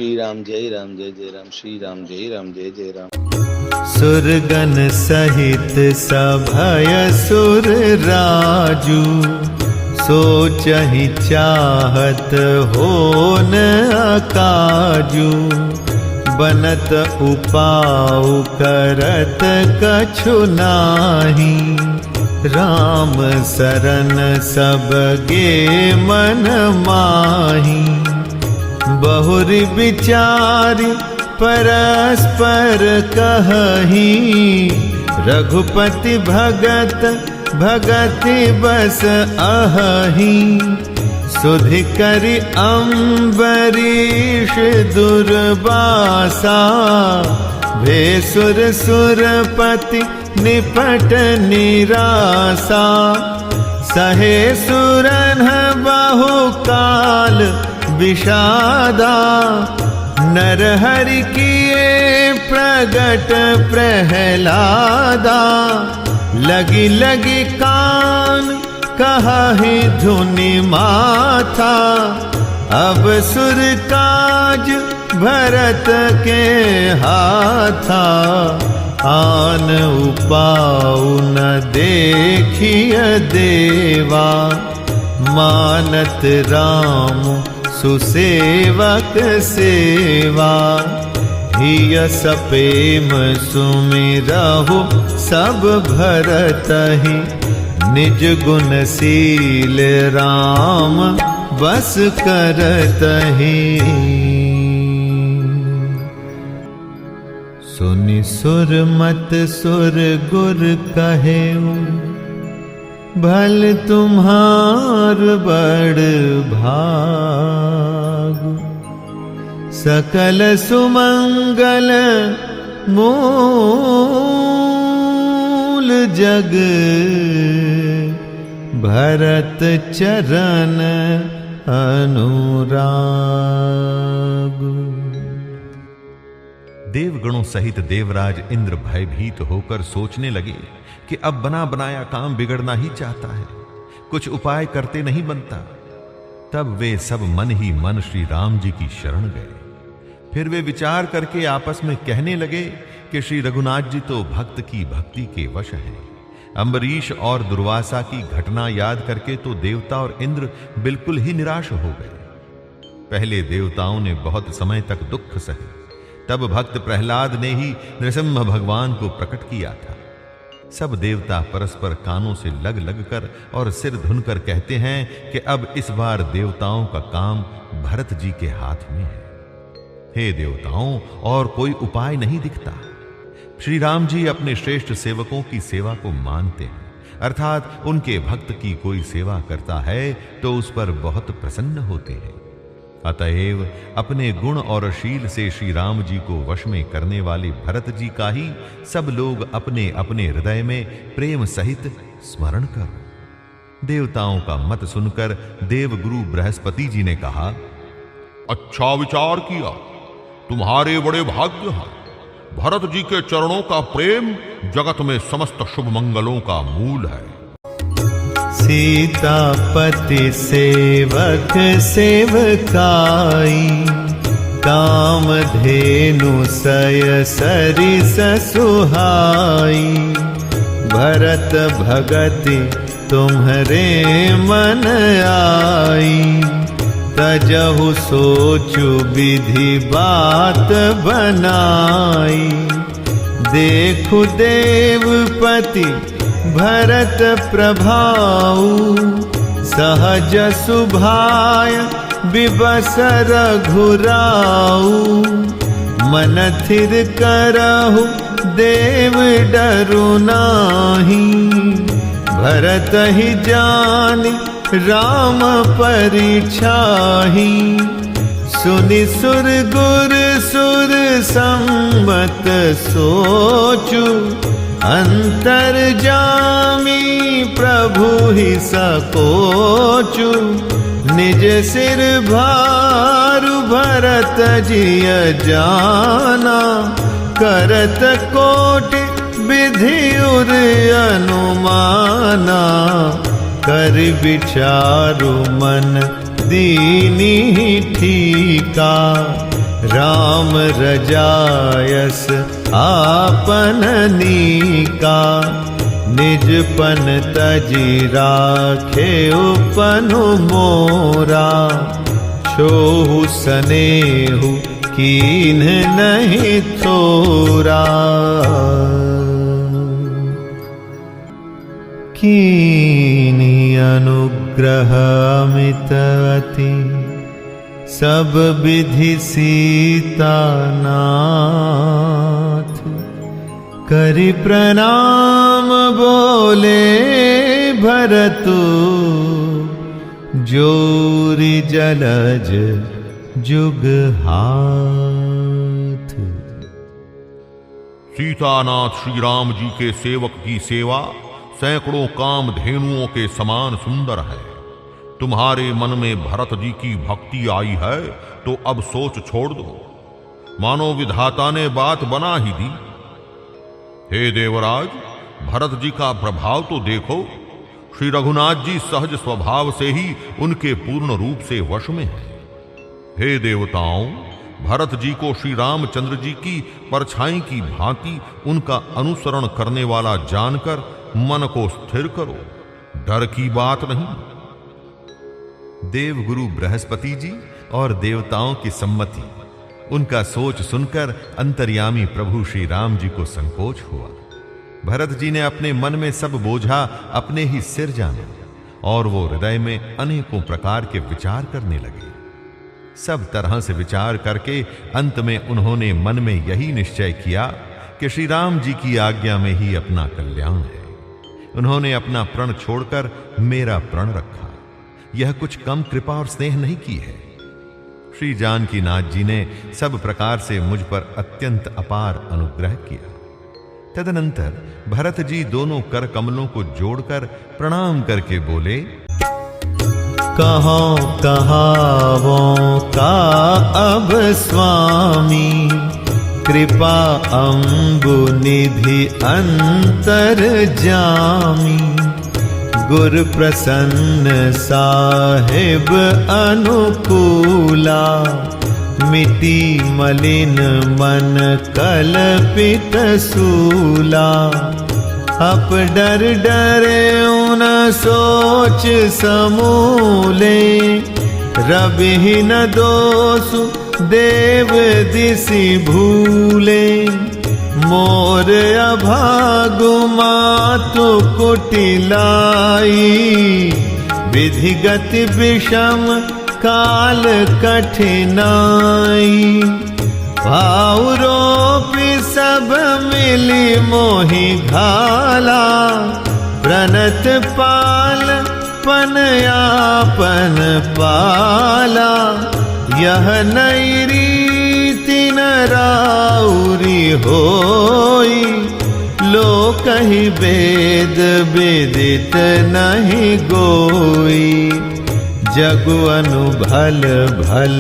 श्री राम जय राम श्री राम जय जय राम। सुरगन सहित सभय सुर राजू, सोचहि चाहत होन अकाजू। बनत उपाउ करत कछु नाही, राम शरण सबगे मन माही। बहुरि विचारि परस्पर कहही, रघुपति भगत भगति बस अहही। सुधि करि अम्बरीष दुर्वासा, भेसुर सुरपति निपट निरासा। सहे सुरन बहुकाल विषादा, नरहरि किए प्रगट प्रहलादा। लगी लगी कान कहाहि धुनि माथा, अब सुर काज भरत के हाथा। आन उपाउ न देखिय देवा, मानत राम सुसेवक सेवा। हिय सपेम सुमिरहु सब भरतहि, निज गुणशील राम बस करतहि। सुनि सुर मत सुर गुर कहेउ, भल तुम्हार बड़ भाग। सकल सुमंगल मूल जग, भरत चरण अनुराग। देवगणों सहित देवराज इंद्र भयभीत होकर सोचने लगे कि अब बना बनाया काम बिगड़ना ही चाहता है, कुछ उपाय करते नहीं बनता। तब वे सब मन ही मन श्री राम जी की शरण गए। फिर वे विचार करके आपस में कहने लगे कि श्री रघुनाथ जी तो भक्त की भक्ति के वश हैं। अम्बरीश और दुर्वासा की घटना याद करके तो देवता और इंद्र बिल्कुल ही निराश हो गए। पहले देवताओं ने बहुत समय तक दुख सहे, तब भक्त प्रहलाद ने ही नृसिंह भगवान को प्रकट किया था। सब देवता परस्पर कानों से लग लग कर और सिर धुनकर कहते हैं कि अब इस बार देवताओं का काम भरत जी के हाथ में है। हे देवताओं, और कोई उपाय नहीं दिखता। श्री राम जी अपने श्रेष्ठ सेवकों की सेवा को मानते हैं, अर्थात उनके भक्त की कोई सेवा करता है तो उस पर बहुत प्रसन्न होते हैं। अतएव अपने गुण और शील से श्री राम जी को वश में करने वाले भरत जी का ही सब लोग अपने अपने हृदय में प्रेम सहित स्मरण करो। देवताओं का मत सुनकर देवगुरु बृहस्पति जी ने कहा, अच्छा विचार किया, तुम्हारे बड़े भाग्य हैं। भरत जी के चरणों का प्रेम जगत में समस्त शुभ मंगलों का मूल है। सीतापति सेवक सेवकाई, कामधेनु सय सरिस सुहाई। भरत भगति तुम्हरे मन आई, तजहु सोचु विधि बात बनाई। देखु देवपति भरत प्रभाऊ, सहज सुभाय विबस रघुराऊ। मन थिर करहु देव डरु नाही, भरत ही जानि राम परिछाही। सुनि सुर गुर सुर संमत सोचु, अंतर जामी प्रभु ही सकोचु। निज सिर भारु भरत जिय जाना, करत कोटि विधि उर अनुमाना। कर विचारु मन दीनी ठीका, राम रजायस आपननीका, निजपन तजी राखे उपनु मोरा, छोहु सनेहु कीन्ह नहीं थोरा। कीन्ही अनुग्रह अमित अति, सब विधि सीतानाथ, करि प्रणाम बोले भरतु, जोरि जलज जुग हाथ। सीतानाथ श्री राम जी के सेवक की सेवा सैकड़ों काम धेनुओं के समान सुंदर है। तुम्हारे मन में भरत जी की भक्ति आई है तो अब सोच छोड़ दो, मानो विधाता ने बात बना ही दी। हे देवराज, भरत जी का प्रभाव तो देखो। श्री रघुनाथ जी सहज स्वभाव से ही उनके पूर्ण रूप से वश में हैं। हे देवताओं, भरत जी को श्री रामचंद्र जी की परछाई की भांति उनका अनुसरण करने वाला जानकर मन को स्थिर करो, डर की बात नहीं। देवगुरु बृहस्पति जी और देवताओं की सम्मति, उनका सोच सुनकर अंतर्यामी प्रभु श्री राम जी को संकोच हुआ। भरत जी ने अपने मन में सब बोझा अपने ही सिर जाना और वो हृदय में अनेकों प्रकार के विचार करने लगे। सब तरह से विचार करके अंत में उन्होंने मन में यही निश्चय किया कि श्री राम जी की आज्ञा में ही अपना कल्याण है। उन्होंने अपना प्रण छोड़कर मेरा प्रण रखा। यह कुछ कम कृपा और स्नेह नहीं की है। श्री जानकीनाथ जी ने सब प्रकार से मुझ पर अत्यंत अपार अनुग्रह किया। तदनंतर भरत जी दोनों कर कमलों को जोड़कर प्रणाम करके बोले, कहो कहावों का अब स्वामी, कृपा अम्बु निधि अंतर जामी, गुर प्रसन्न साहिब अनुकूला, मिटी मलिन मन कल्पित सूला, अप डर डरे न सोच समूले, रवि न दोषु देव दिसि भूले, मोर अभागु मातु कुटिलाई, विधिगत विषम काल कठिनाई, भावरोपि सब मिली मोहि घाला, प्रणत पाल पन आपन पाला, यह नई रीति न राउरी होई, लोकहि वेद विदित नहीं गोई, जगु अनु भल भल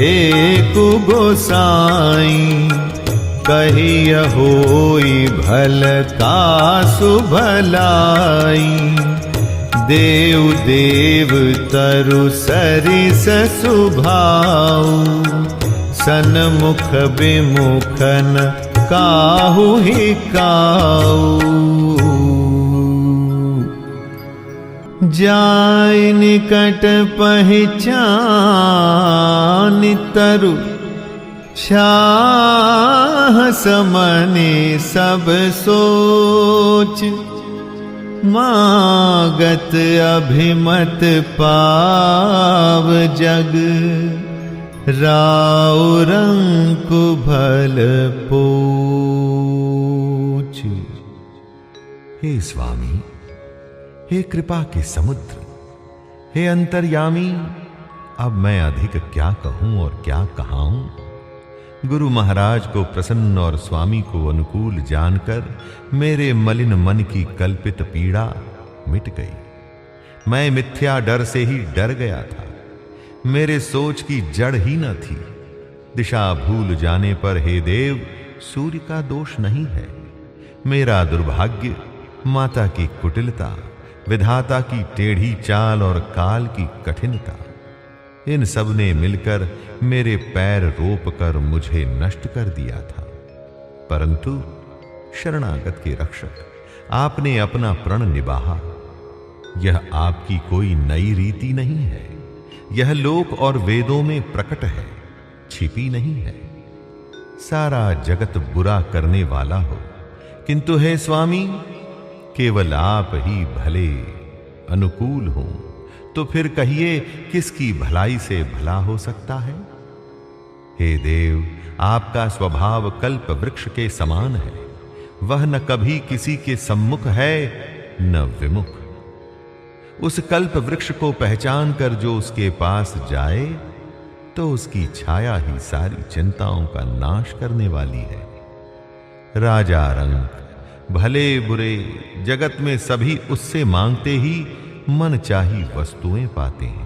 एक गोसाई, कहिय होई भल कासु भलाई, देव देव तरु सरिस सुभाऊ, सन्मुख विमुखन काहू ही काऊ, जाय निकट पहचान तरु, छाह समने सब सोच, मागत अभिमत पाव जग, राव रंकु भल पोच। हे स्वामी, हे कृपा के समुद्र, हे अंतर्यामी, अब मैं अधिक क्या कहूं और क्या कहाऊं। गुरु महाराज को प्रसन्न और स्वामी को अनुकूल जानकर मेरे मलिन मन की कल्पित पीड़ा मिट गई। मैं मिथ्या डर से ही डर गया था। मेरे सोच की जड़ ही न थी। दिशा भूल जाने पर हे देव, सूर्य का दोष नहीं है। मेरा दुर्भाग्य, माता की कुटिलता, विधाता की टेढ़ी चाल और काल की कठिनता, इन सब ने मिलकर मेरे पैर रोप कर मुझे नष्ट कर दिया था, परंतु शरणागत के रक्षक आपने अपना प्रण निभाया। यह आपकी कोई नई रीति नहीं है, यह लोक और वेदों में प्रकट है, छिपी नहीं है। सारा जगत बुरा करने वाला हो, किंतु हे स्वामी, केवल आप ही भले अनुकूल हो, तो फिर कहिए किसकी भलाई से भला हो सकता है। हे देव, आपका स्वभाव कल्प वृक्ष के समान है, वह न कभी किसी के सम्मुख है न विमुख। उस कल्प वृक्ष को पहचान कर जो उसके पास जाए, तो उसकी छाया ही सारी चिंताओं का नाश करने वाली है। राजा रंक, भले बुरे जगत में सभी उससे मांगते ही मन चाही वस्तुएं पाते हैं।